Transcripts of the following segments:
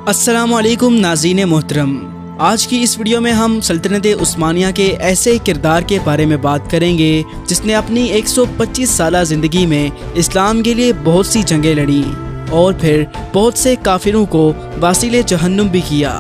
अस्सलामुअलैकुम नाज़रीन मोहतरम, आज की इस वीडियो में हम सल्तनत उस्मानिया के ऐसे किरदार के बारे में बात करेंगे जिसने अपनी 125 साला ज़िंदगी में इस्लाम के लिए बहुत सी जंगें लड़ी और फिर बहुत से काफिरों को वासिले जहन्नुम भी किया।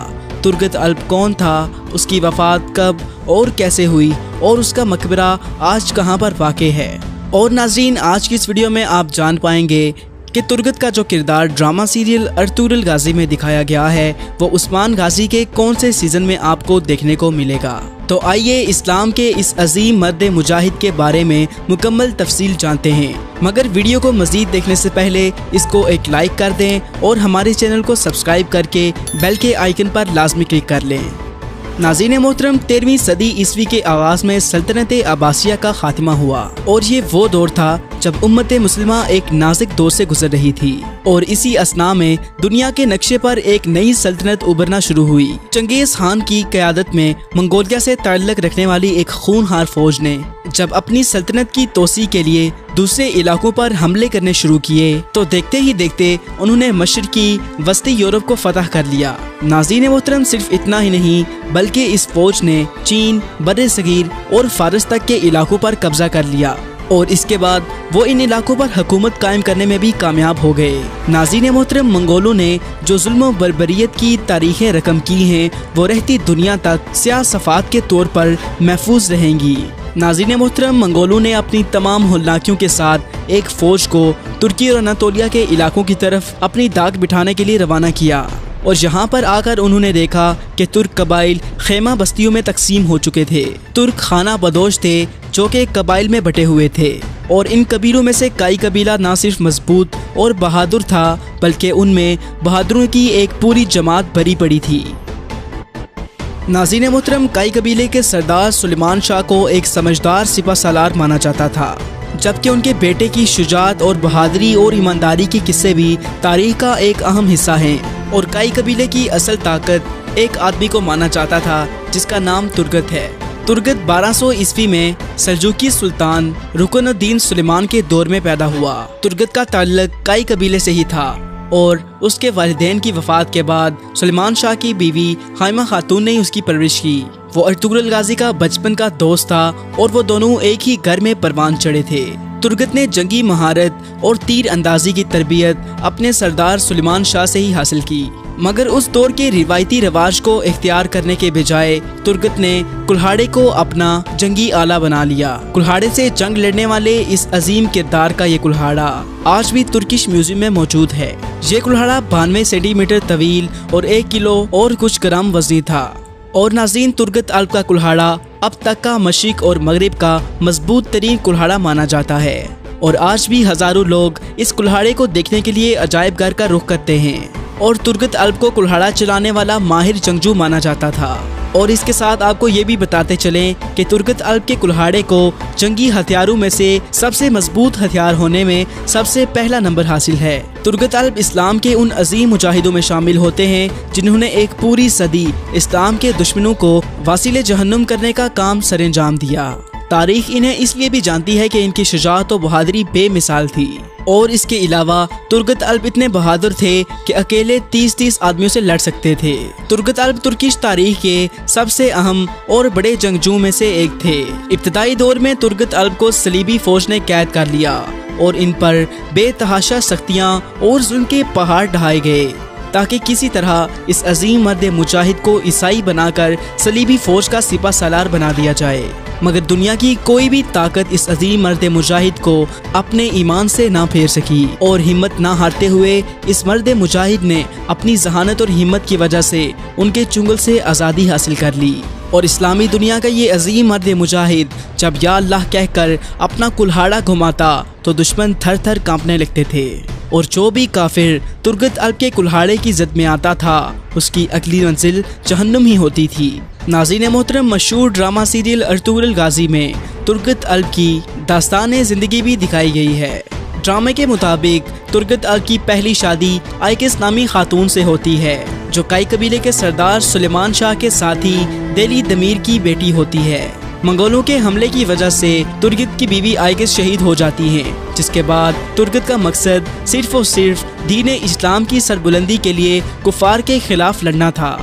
तुर्गत अल्प कौन था, उसकी वफ़ात कब और कैसे हुई और उसका मकबरा आज कहाँ पर वाक़ है। और नाज़रीन, आज की इस वीडियो में आप जान पाएंगे कि तुर्गत का जो किरदार ड्रामा सीरियल अर्तुगरुल गाजी में दिखाया गया है वो उस्मान गाजी के कौन से सीज़न में आपको देखने को मिलेगा। तो आइए इस्लाम के इस अजीम मर्द मुजाहिद के बारे में मुकम्मल तफसील जानते हैं, मगर वीडियो को मज़ीद देखने से पहले इसको एक लाइक कर दें और हमारे चैनल को सब्सक्राइब करके बेल के आइकन पर लाजमी क्लिक कर लें। नाज़रीन मोहतरम, 13वीं सदी ईस्वी के आगाज़ में सल्तनत अब्बासिया का खात्मा हुआ और ये वो दौर था जब उम्मत मुस्लिमा एक नाजुक दौर से गुजर रही थी और इसी असना में दुनिया के नक्शे पर एक नई सल्तनत उभरना शुरू हुई। चंगेज़ खान की क़यादत में मंगोलिया से ताल्लुक़ रखने वाली एक खूनहार फौज ने जब अपनी सल्तनत की तोसी के लिए दूसरे इलाकों पर हमले करने शुरू किए तो देखते ही देखते उन्होंने मशरिकी वस्ती यूरोप को फतह कर लिया। नाज़रीन मोहतरम, सिर्फ इतना ही नहीं बल्कि इस फौज ने चीन, बर्रे सगीर और फारस तक के इलाकों पर कब्जा कर लिया और इसके बाद वो इन इलाकों पर हुकूमत कायम करने में भी कामयाब हो गए। नाज़रीन मोहतरम, मंगोलों ने जो जुल्म व बर्बरियत की तारीखें रकम की हैं वो रहती दुनिया तक स्याह सफ़ात के तौर पर महफूज रहेंगी। नाज़रीन मोहतरम, मंगोलों ने अपनी तमाम होलनाकियों के साथ एक फ़ौज को तुर्की और अनातोलिया के इलाकों की तरफ अपनी दाग बिठाने के लिए रवाना किया और यहाँ पर आकर उन्होंने देखा कि तुर्क कबाइल खेमा बस्तियों में तकसीम हो चुके थे। तुर्क खाना बदोश थे जो कि कबाइल में बटे हुए थे और इन कबीलों में से काई कबीला ना सिर्फ मजबूत और बहादुर था बल्कि उनमें बहादुरों की एक पूरी जमात भरी पड़ी थी। नाज़रीन मोहतरम, काई कबीले के सरदार सुलेमान शाह को एक समझदार सिपह सालार माना जाता था, जबकि उनके बेटे की शुजाअत और बहादुरी और ईमानदारी के किस्से भी तारीख का एक अहम हिस्सा हैं। और काई कबीले की असल ताकत एक आदमी को माना जाता था जिसका नाम तुर्गत है। तुर्गत 1200 ईस्वी में सल्जूकी सुल्तान रुकनुद्दीन सुलेमान के दौर में पैदा हुआ। तुर्गत का ताल्लुक काई कबीले से ही था और उसके वालिदैन की वफ़ात के बाद सुलेमान शाह की बीवी हाइमा खातून ने उसकी परवरिश की। वो अर्तुगरुल गाजी का बचपन का दोस्त था और वो दोनों एक ही घर में परवान चढ़े थे। तुर्गत ने जंगी महारत और तीर अंदाजी की तरबियत अपने सरदार सुलेमान शाह से ही हासिल की, मगर उस दौर के रिवायती रिवाज को इख्तियार करने के बजाय तुर्गत ने कुल्हाड़े को अपना जंगी आला बना लिया। कुल्हाड़े से जंग लड़ने वाले इस अजीम किरदार का ये कुल्हाड़ा आज भी तुर्किश म्यूजियम में मौजूद है। ये कुल्हाड़ा 92 सेंटीमीटर तवील और 1 किलो और कुछ ग्राम वजनी था। और नाज़रीन, तुर्गत अल्प का कुल्हाड़ा अब तक का मशरिक और मगरिब का मजबूत तरीन कुल्हाड़ा माना जाता है और आज भी हजारों लोग इस कुल्हाड़े को देखने के लिए अजायब घर का रुख करते हैं। और तुर्गत अल्प को कुल्हाड़ा चलाने वाला माहिर जंगजू माना जाता था। और इसके साथ आपको ये भी बताते चलें कि तुर्गत अल्प के कुल्हाड़े को जंगी हथियारों में से सबसे मजबूत हथियार होने में सबसे पहला नंबर हासिल है। तुर्गत अल्प इस्लाम के उन अजीम मुजाहिदों में शामिल होते हैं जिन्होंने एक पूरी सदी इस्लाम के दुश्मनों को वासिले जहन्नुम करने का काम सरंजाम दिया। तारीख इन्हें इसलिए भी जानती है कि इनकी शुजाअत और बहादुरी बेमिसाल थी। और इसके अलावा तुर्गत अल्प इतने बहादुर थे कि अकेले 30-30 आदमियों से लड़ सकते थे। तुर्गत अल्प तुर्किश तारीख के सबसे अहम और बड़े जंगजू में से एक थे। इब्तदाई दौर में तुर्गत अल्प को सलीबी फौज ने कैद कर लिया और इन पर बेतहाशा सख्तियाँ और जुल्म के पहाड़ ढाए गए ताकि किसी तरह इस अजीम मर्द मुजाहिद को ईसाई बनाकर सलीबी फौज का सिपह सालार बना दिया जाए। मगर दुनिया की कोई भी ताकत इस अजीम मर्द मुजाहिद को अपने ईमान से ना फेर सकी और हिम्मत ना हारते हुए इस मर्द मुजाहिद ने अपनी जहानत और हिम्मत की वजह से उनके चुंगल से आज़ादी हासिल कर ली। और इस्लामी दुनिया का ये अजीम मर्द मुजाहिद जब या अल्लाह कहकर अपना कुल्हाड़ा घुमाता तो दुश्मन थर थर कांपने लगते थे और जो भी काफिर तुर्गत अल्प के कुल्हाड़े की जद में आता था उसकी अगली मंजिल जहन्नुम ही होती थी। नाज़रीन मोहतरम, मशहूर ड्रामा सीरियल अर्तुगरुल गाजी में तुर्गत अल्प की दास्तान ज़िंदगी भी दिखाई गई है। ड्रामे के मुताबिक तुर्गत अल्प की पहली शादी आइकिस नामी खातून से होती है जो काई कबीले के सरदार सुलेमान शाह के साथी देली दमीर की बेटी होती है। मंगोलों के हमले की वजह से तुर्गत की बीवी आइकिस शहीद हो जाती हैं जिसके बाद तुर्गत का मकसद सिर्फ और सिर्फ दीन इस्लाम की सरबुलंदी के लिए कुफार के खिलाफ लड़ना था।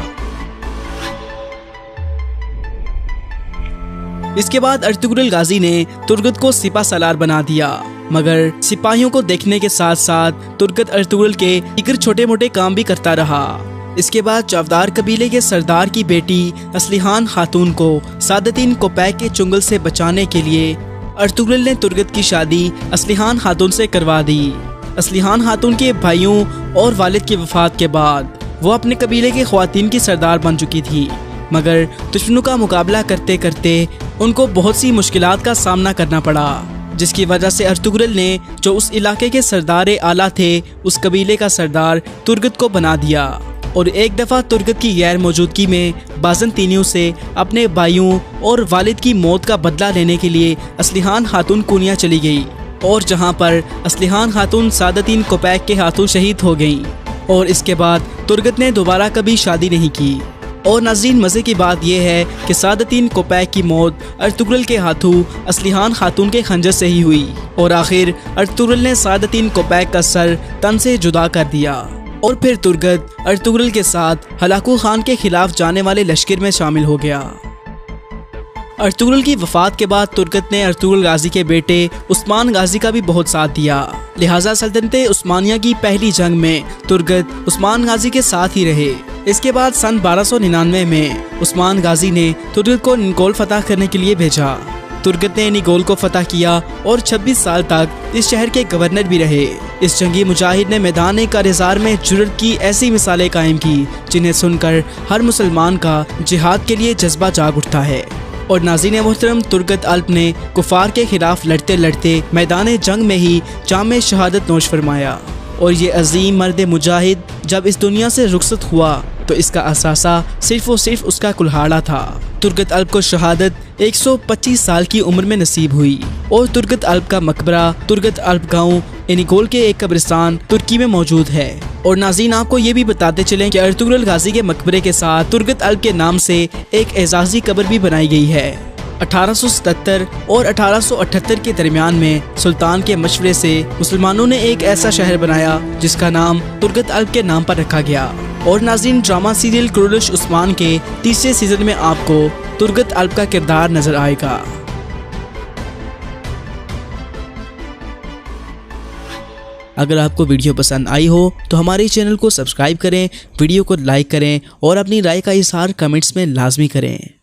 इसके बाद अर्तुगरुल गाजी ने तुर्गत को सिपा सलार बना दिया, मगर सिपाहियों को देखने के साथ साथ तुर्गत अर्तुगरुल के दीगर छोटे मोटे काम भी करता रहा। इसके बाद चावदार कबीले के सरदार की बेटी असलिहान खातून को सादतीन कोपैक के चुंगल से बचाने के लिए अर्तुगरुल ने तुर्गत की शादी असलिहान खातून से करवा दी। असलिहान खातून के भाइयों और वालिद की वफात के बाद वो अपने कबीले के ख्वातीन की सरदार बन चुकी थी, मगर दुश्मनों का मुकाबला करते करते उनको बहुत सी मुश्किलात का सामना करना पड़ा, जिसकी वजह से अर्तुगरुल ने जो उस इलाके के सरदार आला थे उस कबीले का सरदार तुर्गत को बना दिया। और एक दफ़ा तुर्गत की गैर मौजूदगी में बाज़ंतीनियों से अपने भाइयों और वालिद की मौत का बदला लेने के लिए असलिहान खातून कुनिया चली गई, और जहां पर असलिहान खातून सादतीन कोपैक के हाथों शहीद हो गईं। और इसके बाद तुर्गत ने दोबारा कभी शादी नहीं की। और नाज़रीन, मज़े की बात यह है कि सादतीन कोपैक की मौत अर्तुगरुल के हाथों असलिहान खातून के खंजर से ही हुई, और आखिर अर्तुगरुल ने सादतीन कोपैक का सर तन से जुदा कर दिया। और फिर तुर्गत अर्तुगरुल के साथ हलाकू खान के खिलाफ जाने वाले लश्कर में शामिल हो गया। अर्तुगरुल की वफात के बाद तुर्गत ने अर्तुगरुल गाजी के बेटे उस्मान गाजी का भी बहुत साथ दिया, लिहाजा सल्तनत उस्मानिया की पहली जंग में तुर्गत उस्मान गाजी के साथ ही रहे। इसके बाद सन 1299 में उस्मान गाजी ने तुर्गत को निकोल फतह करने के लिए भेजा। तुर्गत ने निकोल को फतह किया और 26 साल तक इस शहर के गवर्नर भी रहे। इस जंगी मुजाहिद ने मैदान कारज़ार में जुर्रत की ऐसी मिसालें कायम की जिन्हें सुनकर हर मुसलमान का जिहाद के लिए जज्बा जाग उठता है। और नाज़रीन मोहतरम, तुर्गत अल्प ने कुफार के खिलाफ लड़ते लड़ते मैदान जंग में ही जाम शहादत नोश फरमाया। और ये अजीम मर्द मुजाहिद जब इस दुनिया से रुखसत हुआ तो इसका असासा सिर्फ और सिर्फ उसका कुल्हाड़ा था। तुर्गत अल्प को शहादत 125 साल की उम्र में नसीब हुई, और तुर्गत अल्प का मकबरा तुर्गत अल्प गांव निकोल के एक कब्रिस्तान तुर्की में मौजूद है। और नाज़रीन, आपको ये भी बताते चलें कि अर्तुगरुल गाजी के मकबरे के साथ तुर्गत अल्प के नाम से एक एजाजी कब्र भी बनाई गई है। 1877 और 1878 के दरमियान में सुल्तान के मशवरे से मुसलमानों ने एक ऐसा शहर बनाया जिसका नाम तुर्गत अल्प के नाम पर रखा गया। और नाज़रीन, ड्रामा सीरियल कुरैश उस्मान के तीसरे सीजन में आपको तुर्गत अल्प का किरदार नजर आएगा। अगर आपको वीडियो पसंद आई हो तो हमारे चैनल को सब्सक्राइब करें, वीडियो को लाइक करें और अपनी राय का इज़हार कमेंट्स में लाजमी करें।